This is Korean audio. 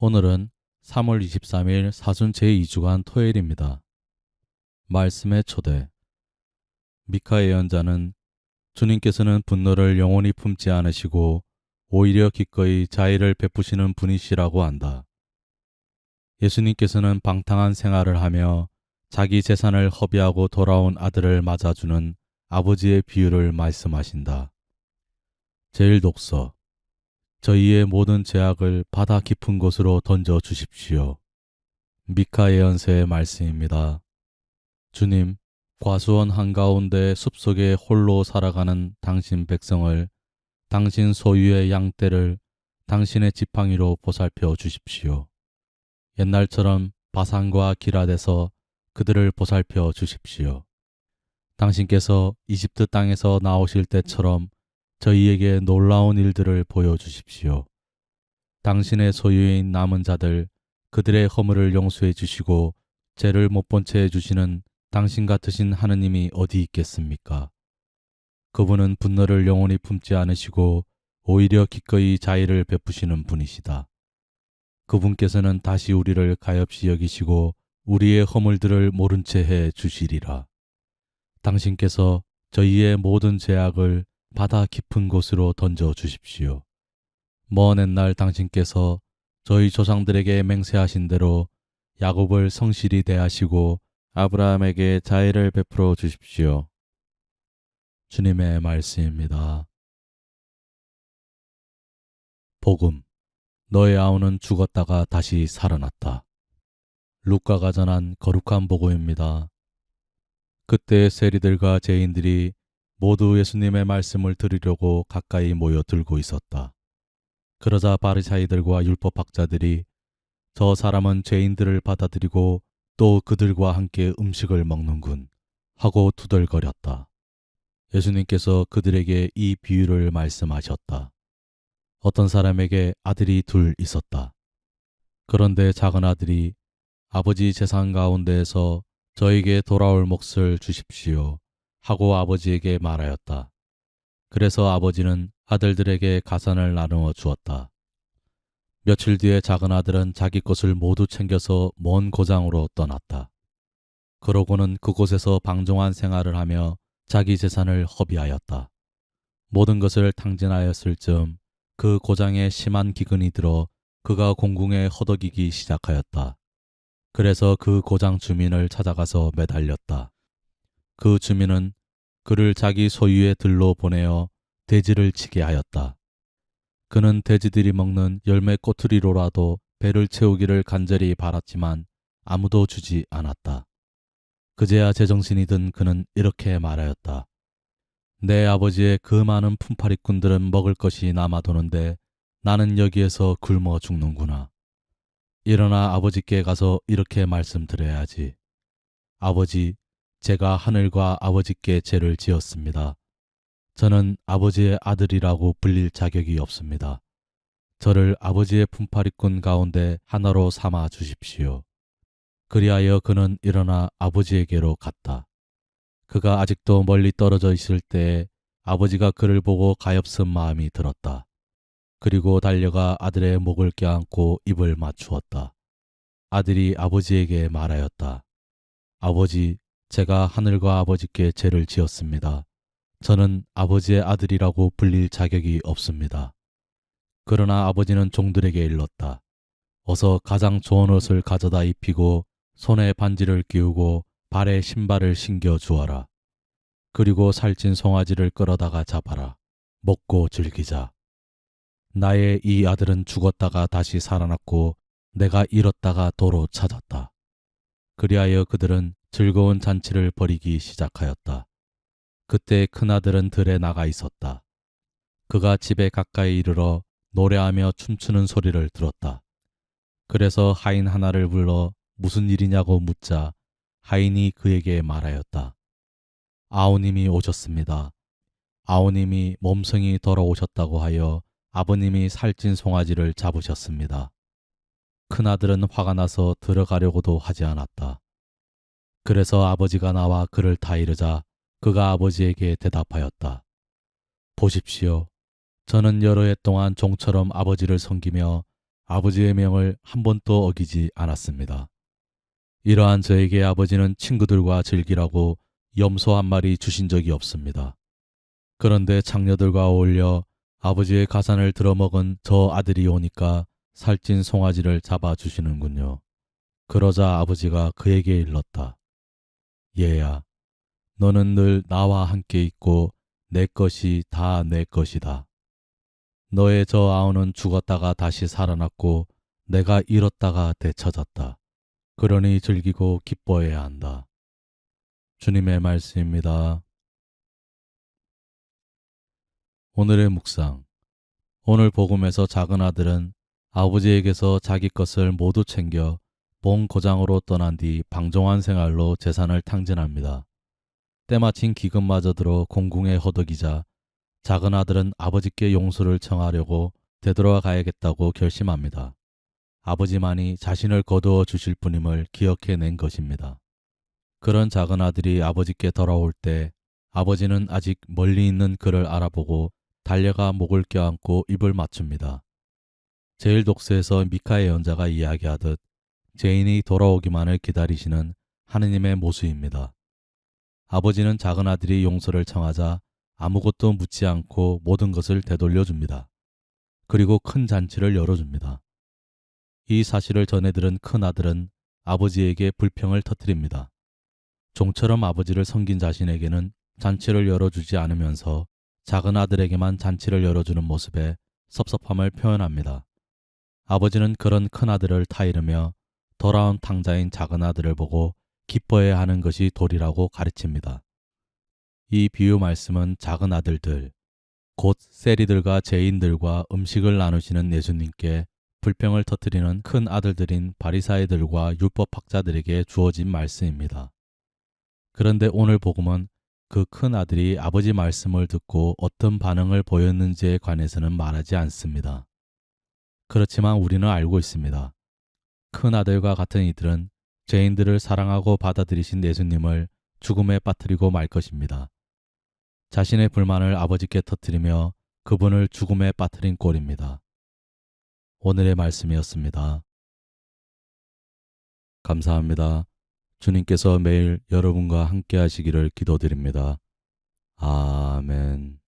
오늘은 3월 23일 사순 제2주간 토요일입니다. 말씀의 초대. 미카 예언자는 주님께서는 분노를 영원히 품지 않으시고 오히려 기꺼이 자애를 베푸시는 분이시라고 안다. 예수님께서는 방탕한 생활을 하며 자기 재산을 허비하고 돌아온 아들을 맞아주는 아버지의 비유를 말씀하신다. 제1독서. 저희의 모든 죄악을 바다 깊은 곳으로 던져 주십시오. 미카 예언서의 말씀입니다. 주님, 과수원 한가운데 숲속에 홀로 살아가는 당신 백성을, 당신 소유의 양떼를 당신의 지팡이로 보살펴 주십시오. 옛날처럼 바산과 기럇에서 그들을 보살펴 주십시오. 당신께서 이집트 땅에서 나오실 때처럼 저희에게 놀라운 일들을 보여주십시오. 당신의 소유인 남은 자들, 그들의 허물을 용서해 주시고 죄를 못 본 채 해주시는 당신 같으신 하느님이 어디 있겠습니까? 그분은 분노를 영원히 품지 않으시고 오히려 기꺼이 자애를 베푸시는 분이시다. 그분께서는 다시 우리를 가엾이 여기시고 우리의 허물들을 모른 채 해 주시리라. 당신께서 저희의 모든 죄악을 바다 깊은 곳으로 던져 주십시오. 먼 옛날 당신께서 저희 조상들에게 맹세하신 대로 야곱을 성실히 대하시고 아브라함에게 자애를 베풀어 주십시오. 주님의 말씀입니다. 복음. 너의 아우는 죽었다가 다시 살아났다. 루카가 전한 거룩한 복음입니다. 그때 세리들과 죄인들이 모두 예수님의 말씀을 들으려고 가까이 모여들고 있었다. 그러자 바리사이들과 율법학자들이 저 사람은 죄인들을 받아들이고 또 그들과 함께 음식을 먹는군 하고 투덜거렸다. 예수님께서 그들에게 이 비유를 말씀하셨다. 어떤 사람에게 아들이 둘 있었다. 그런데 작은 아들이 아버지 재산 가운데에서 저에게 돌아올 몫을 주십시오 하고 아버지에게 말하였다. 그래서 아버지는 아들들에게 가산을 나누어 주었다. 며칠 뒤에 작은 아들은 자기 것을 모두 챙겨서 먼 고장으로 떠났다. 그러고는 그곳에서 방종한 생활을 하며 자기 재산을 허비하였다. 모든 것을 탕진하였을 즈음 그 고장에 심한 기근이 들어 그가 공궁에 허덕이기 시작하였다. 그래서 그 고장 주민을 찾아가서 매달렸다. 그 주민은 그를 자기 소유의 들로 보내어 돼지를 치게 하였다. 그는 돼지들이 먹는 열매 꼬투리로라도 배를 채우기를 간절히 바랐지만 아무도 주지 않았다. 그제야 제정신이 든 그는 이렇게 말하였다. 내 아버지의 그 많은 품팔이꾼들은 먹을 것이 남아도는데 나는 여기에서 굶어 죽는구나. 일어나 아버지께 가서 이렇게 말씀드려야지. 아버지, 제가 하늘과 아버지께 죄를 지었습니다. 저는 아버지의 아들이라고 불릴 자격이 없습니다. 저를 아버지의 품팔이꾼 가운데 하나로 삼아 주십시오. 그리하여 그는 일어나 아버지에게로 갔다. 그가 아직도 멀리 떨어져 있을 때에 아버지가 그를 보고 가엾은 마음이 들었다. 그리고 달려가 아들의 목을 껴안고 입을 맞추었다. 아들이 아버지에게 말하였다. 아버지, 제가 하늘과 아버지께 죄를 지었습니다. 저는 아버지의 아들이라고 불릴 자격이 없습니다. 그러나 아버지는 종들에게 일렀다. 어서 가장 좋은 옷을 가져다 입히고 손에 반지를 끼우고 발에 신발을 신겨 주어라. 그리고 살찐 송아지를 끌어다가 잡아라. 먹고 즐기자. 나의 이 아들은 죽었다가 다시 살아났고 내가 잃었다가 도로 찾았다. 그리하여 그들은 즐거운 잔치를 벌이기 시작하였다. 그때 큰아들은 들에 나가 있었다. 그가 집에 가까이 이르러 노래하며 춤추는 소리를 들었다. 그래서 하인 하나를 불러 무슨 일이냐고 묻자 하인이 그에게 말하였다. 아우님이 오셨습니다. 아우님이 몸성이 돌아오셨다고 하여 아버님이 살찐 송아지를 잡으셨습니다. 큰아들은 화가 나서 들어가려고도 하지 않았다. 그래서 아버지가 나와 그를 다이르자 그가 아버지에게 대답하였다. 보십시오. 저는 여러 해 동안 종처럼 아버지를 섬기며 아버지의 명을 한 번도 어기지 않았습니다. 이러한 저에게 아버지는 친구들과 즐기라고 염소 한 마리 주신 적이 없습니다. 그런데 장녀들과 어울려 아버지의 가산을 들어먹은 저 아들이 오니까 살찐 송아지를 잡아주시는군요. 그러자 아버지가 그에게 일렀다. 얘야, 너는 늘 나와 함께 있고 내 것이 다 내 것이다. 너의 저 아우는 죽었다가 다시 살아났고 내가 잃었다가 되찾았다. 그러니 즐기고 기뻐해야 한다. 주님의 말씀입니다. 오늘의 묵상. 오늘 복음에서 작은 아들은 아버지에게서 자기 것을 모두 챙겨 본 고장으로 떠난 뒤 방종한 생활로 재산을 탕진합니다. 때마침 기근마저 들어 공궁에 허덕이자 작은 아들은 아버지께 용서를 청하려고 되돌아 가야겠다고 결심합니다. 아버지만이 자신을 거두어 주실 분임을 기억해낸 것입니다. 그런 작은 아들이 아버지께 돌아올 때 아버지는 아직 멀리 있는 그를 알아보고 달려가 목을 껴안고 입을 맞춥니다. 제1독서에서 미카 예언자가 이야기하듯 죄인이 돌아오기만을 기다리시는 하느님의 모습입니다. 아버지는 작은 아들이 용서를 청하자 아무것도 묻지 않고 모든 것을 되돌려 줍니다. 그리고 큰 잔치를 열어줍니다. 이 사실을 전해들은 큰 아들은 아버지에게 불평을 터뜨립니다. 종처럼 아버지를 섬긴 자신에게는 잔치를 열어주지 않으면서 작은 아들에게만 잔치를 열어주는 모습에 섭섭함을 표현합니다. 아버지는 그런 큰 아들을 타이르며 돌아온 탕자인 작은 아들을 보고 기뻐해야 하는 것이 도리라고 가르칩니다. 이 비유 말씀은 작은 아들들, 곧 세리들과 죄인들과 음식을 나누시는 예수님께 불평을 터뜨리는 큰 아들들인 바리사이들과 율법학자들에게 주어진 말씀입니다. 그런데 오늘 복음은 그 큰 아들이 아버지 말씀을 듣고 어떤 반응을 보였는지에 관해서는 말하지 않습니다. 그렇지만 우리는 알고 있습니다. 큰 아들과 같은 이들은 죄인들을 사랑하고 받아들이신 예수님을 죽음에 빠뜨리고 말 것입니다. 자신의 불만을 아버지께 터뜨리며 그분을 죽음에 빠뜨린 꼴입니다. 오늘의 말씀이었습니다. 감사합니다. 주님께서 매일 여러분과 함께 하시기를 기도드립니다. 아멘.